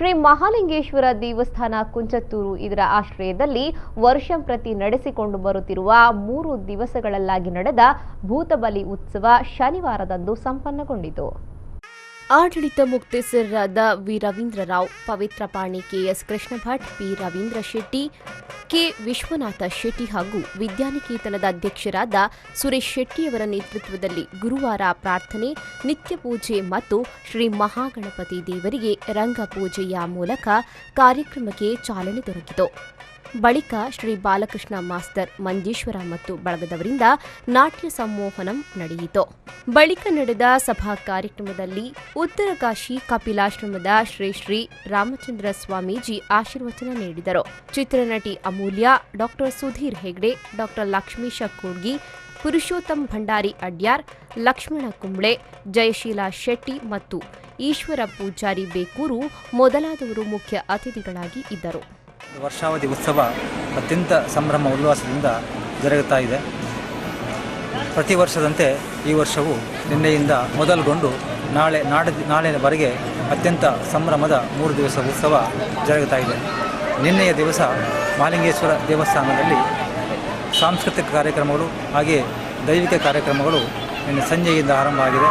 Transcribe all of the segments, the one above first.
ಶ್ರೀ ಮಹಾಲಿಂಗೇಶ್ವರ ದೇವಸ್ಥಾನ ಕುಂಚತ್ತೂರು ಇದರ ಆಶ್ರಯದಲ್ಲಿ ವರ್ಷಂಪ್ರತಿ ನಡೆಸಿಕೊಂಡು ಬರುತ್ತಿರುವ 3 ದಿವಸಗಳಲ್ಲಾಗಿ ನಡೆದ ಭೂತಬಲಿ ಉತ್ಸವ ಶನಿವಾರದಂದು ಸಂಪನ್ನಗೊಂಡಿತು. ಆಡಳಿತ ಮುಕ್ತೇಸರರಾದ V Ravindra Rao, Pavitra Pani, KS Krishna Bhat, P Ravindra Shetty, K Vishwanatha Shetty ಹಾಗೂ ವಿದ್ಯಾನಿಕೇತನದ ಅಧ್ಯಕ್ಷರಾದ ಸುರೇಶ್ ಶೆಟ್ಟಿಯವರ ನೇತೃತ್ವದಲ್ಲಿ ಗುರುವಾರ ಪ್ರಾರ್ಥನೆ, ನಿತ್ಯ ಪೂಜೆ ಮತ್ತು ಶ್ರೀ ಮಹಾಗಣಪತಿ ದೇವರಿಗೆ ರಂಗಪೂಜೆಯ ಮೂಲಕ ಕಾರ್ಯಕ್ರಮಕ್ಕೆ ಚಾಲನೆ ದೊರಕಿತು. ಬಳಿಕ ಶ್ರೀ ಬಾಲಕೃಷ್ಣ ಮಾಸ್ತರ್, ಮಂಜೇಶ್ವರ ಮತ್ತು ಬಳಗದವರಿಂದ ನಾಟ್ಯ ಸಂಮೋಹನಂ ನಡೆಯಿತು. ಬಳಿಕ ನಡೆದ ಸಭಾ ಕಾರ್ಯಕ್ರಮದಲ್ಲಿ ಉತ್ತರಕಾಶಿ ಕಪಿಲಾಶ್ರಮದ ಶ್ರೀ ಶ್ರೀ ರಾಮಚಂದ್ರ ಸ್ವಾಮೀಜಿ ಆಶೀರ್ವಚನ ನೀಡಿದರು. ಚಿತ್ರನಟಿ ಅಮೂಲ್ಯ, ಡಾಕ್ಟರ್ ಸುಧೀರ್ ಹೆಗ್ಡೆ, ಡಾಕ್ಟರ್ ಲಕ್ಷ್ಮೀಶ ಕೂಡ್ಗಿ, ಪುರುಷೋತ್ತಮ್ ಭಂಡಾರಿ ಅಡ್ಯಾರ್, ಲಕ್ಷ್ಮಣ ಕುಂಬ್ಳೆ, ಜಯಶೀಲಾ ಶೆಟ್ಟಿ ಮತ್ತು ಈಶ್ವರ ಪೂಜಾರಿ ಬೇಕೂರು ಮೊದಲಾದವರು ಮುಖ್ಯ ಅತಿಥಿಗಳಾಗಿ ಇದ್ದರು. ವರ್ಷಾವಧಿ ಉತ್ಸವ ಅತ್ಯಂತ ಸಂಭ್ರಮ ಉಲ್ಲಾಸದಿಂದ ಜರುಗುತ್ತಾ ಇದೆ. ಪ್ರತಿ ವರ್ಷದಂತೆ ಈ ವರ್ಷವೂ ನಿನ್ನೆಯಿಂದ ಮೊದಲುಗೊಂಡು ನಾಳೆಯವರೆಗೆ ಅತ್ಯಂತ ಸಂಭ್ರಮದ 3 ದಿವಸ ಉತ್ಸವ ಜರುಗುತ್ತಾ ಇದೆ. ನಿನ್ನೆಯ ದಿವಸ ಮಹಾಲಿಂಗೇಶ್ವರ ದೇವಸ್ಥಾನದಲ್ಲಿ ಸಾಂಸ್ಕೃತಿಕ ಕಾರ್ಯಕ್ರಮಗಳು ಹಾಗೆಯೇ ದೈವಿಕ ಕಾರ್ಯಕ್ರಮಗಳು ನಿನ್ನೆ ಸಂಜೆಯಿಂದ ಆರಂಭ ಆಗಿದೆ.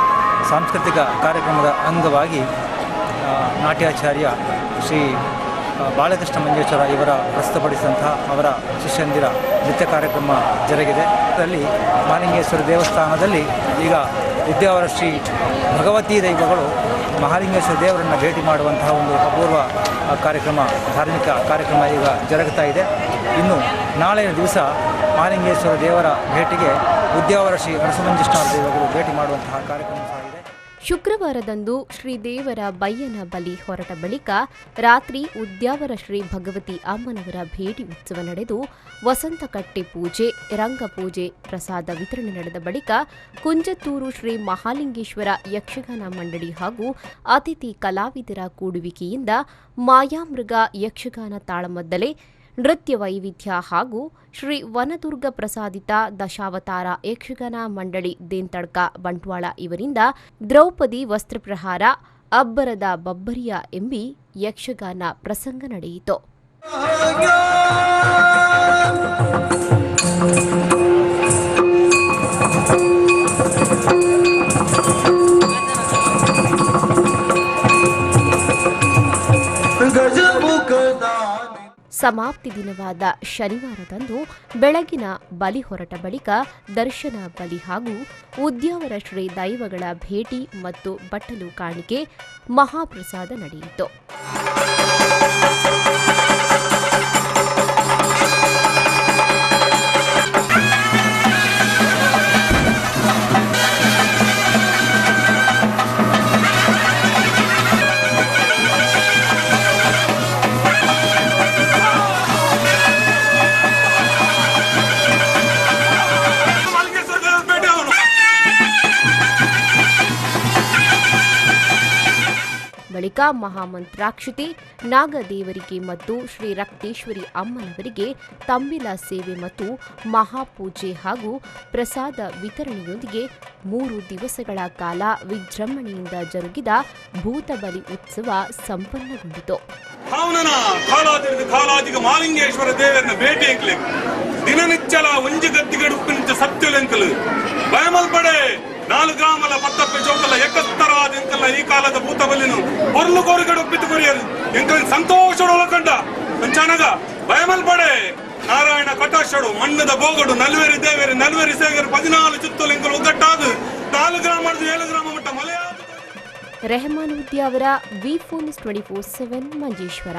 ಸಾಂಸ್ಕೃತಿಕ ಕಾರ್ಯಕ್ರಮದ ಅಂಗವಾಗಿ ನಾಟ್ಯಾಚಾರ್ಯ ಶ್ರೀ ಬಾಲಕೃಷ್ಣ ಮಂಜೇಶ್ವರ ಇವರ ಪ್ರಸ್ತುತಪಡಿಸಿದಂತಹ ಅವರ ಶಿಷ್ಯಂದಿರ ನೃತ್ಯ ಕಾರ್ಯಕ್ರಮ ಜರುಗಿದೆ. ಅದರಲ್ಲಿ ಮಹಾಲಿಂಗೇಶ್ವರ ದೇವಸ್ಥಾನದಲ್ಲಿ ಈಗ ವಿದ್ಯಾವರ ಶ್ರೀ ಭಗವತೀ ದೈವಗಳು ಮಹಾಲಿಂಗೇಶ್ವರ ದೇವರನ್ನು ಭೇಟಿ ಮಾಡುವಂತಹ ಒಂದು ಅಪೂರ್ವ ಕಾರ್ಯಕ್ರಮ, ಧಾರ್ಮಿಕ ಕಾರ್ಯಕ್ರಮ ಈಗ ಜರುಗುತ್ತಾ ಇದೆ. ಇನ್ನು ನಾಳೆಯ ದಿವಸ ಮಹಾಲಿಂಗೇಶ್ವರ ದೇವರ ಭೇಟಿಗೆ ಉದ್ಯಾವರ ಶ್ರೀ ನರಸಿಂಹೇಶ್ವರ ದೇವಗಳು ಭೇಟಿ ಮಾಡುವಂತಹ ಕಾರ್ಯಕ್ರಮ ಸಾಗಿದೆ. ಶುಕ್ರವಾರದಂದು ಶ್ರೀದೇವರ ಬಯ್ಯನ ಬಲಿ ಹೊರಟ ಬಳಿಕ ರಾತ್ರಿ ಉದ್ಯಾವರ ಶ್ರೀ ಭಗವತಿ ಅಮ್ಮನವರ ಭೇಟಿ ಉತ್ಸವ ನಡೆದು ವಸಂತಕಟ್ಟೆ ಪೂಜೆ, ರಂಗಪೂಜೆ, ಪ್ರಸಾದ ವಿತರಣೆ ನಡೆದ ಬಳಿಕ ಕುಂಜತ್ತೂರು ಶ್ರೀ ಮಹಾಲಿಂಗೇಶ್ವರ ಯಕ್ಷಗಾನ ಮಂಡಳಿ ಹಾಗೂ ಅತಿಥಿ ಕಲಾವಿದರ ಕೂಡುವಿಕೆಯಿಂದ ಮಾಯಾಮೃಗ ಯಕ್ಷಗಾನ ತಾಳಮದ್ದಲೆ, ನೃತ್ಯ ವೈವಿಧ್ಯ ಹಾಗೂ ಶ್ರೀ ವನದುರ್ಗ ಪ್ರಸಾದಿತ ದಶಾವತಾರ ಯಕ್ಷಗಾನ ಮಂಡಳಿ ದೇಂತಡ್ಕ ಬಂಟ್ವಾಳ ಇವರಿಂದ ದ್ರೌಪದಿ ವಸ್ತ್ರಪ್ರಹಾರ, ಅಬ್ಬರದ ಬಬ್ಬರಿಯ ಎಂಬಿ ಯಕ್ಷಗಾನ ಪ್ರಸಂಗ ನಡೆಯಿತು. ಸಮಾಪ್ತಿ ದಿನವಾದ ಶನಿವಾರದಂದು ಬೆಳಗಿನ ಬಲಿ ಹೊರಟ ಬಳಿಕ ದರ್ಶನ ಬಲಿ ಹಾಗೂ ಉದ್ಯಾವರ ಶ್ರೀ ದೈವಗಳ ಭೇಟಿ ಮತ್ತು ಬಟ್ಟಲು ಕಾಣಿಕೆ, ಮಹಾಪ್ರಸಾದ ನಡೆಯಿತು. ಬಳಿಕ ಮಹಾಮಂತ್ರಾಕ್ಷತೆ, ನಾಗದೇವರಿಗೆ ಮತ್ತು ಶ್ರೀ ರಕ್ತೇಶ್ವರಿ ಅಮ್ಮನವರಿಗೆ ತಂಬಿಲ ಸೇವೆ ಮತ್ತು ಮಹಾಪೂಜೆ ಹಾಗೂ ಪ್ರಸಾದ ವಿತರಣೆಯೊಂದಿಗೆ 3 ದಿವಸಗಳ ಕಾಲ ವಿಜೃಂಭಣೆಯಿಂದ ಜರುಗಿದ ಭೂತಬಲಿ ಉತ್ಸವ ಸಂಪನ್ನಗೊಂಡಿತು. ಮಹಾಲಿಂಗೇಶ್ವರ ದೇವರನ್ನ ಭೇಟಿ ದಿನನಿಚ್ಚಲ ಒಂಜಿ ಗದ್ದಿಗಡು ಉಪ್ಪಿನ ಸತ್ಯಲೆಂಕಲು ಭಯಮಲ್ಪಡೆ 4 ಗ್ರಾಮಲ 10 ಚೌಕಲ ಎಕತ್ತರಾದ ಎಂಕಲ್ಲ ಈ ಕಾಲದ ಭೂತಬಲಿನು ಹೊರಲು ಕೋರಿಗಡು ಒಪ್ಪಿತುಕೊರಿಯರು ಎಂಕಲ್ ಸಂತೋಷಡೊಳಕಂಡ ಅಂಚಾನಗ ಭಯಮಲ್ಪಡೆ ನಾರಾಯಣ ಕಟಾಶಡು ಮಣ್ಣದ ಬೋಗಡು ನಲ್ವೇರಿ ದೇವೇರಿ ನಲ್ವೇರಿ ಸೇಗರು 14 ಚುತ್ತಲು ಎಂಕಲ್ ಒಗ್ಗಟ್ಟಾದು 4 ಗ್ರಾಮ 7 ಗ್ರಾಮ ಮಟ್ಟ ಮಲೆಯಾದ. ರೆಹಮಾನ್ ಉದ್ಯಾವರ, ವಿ4 News 24/7 ಮಂಜೇಶ್ವರ.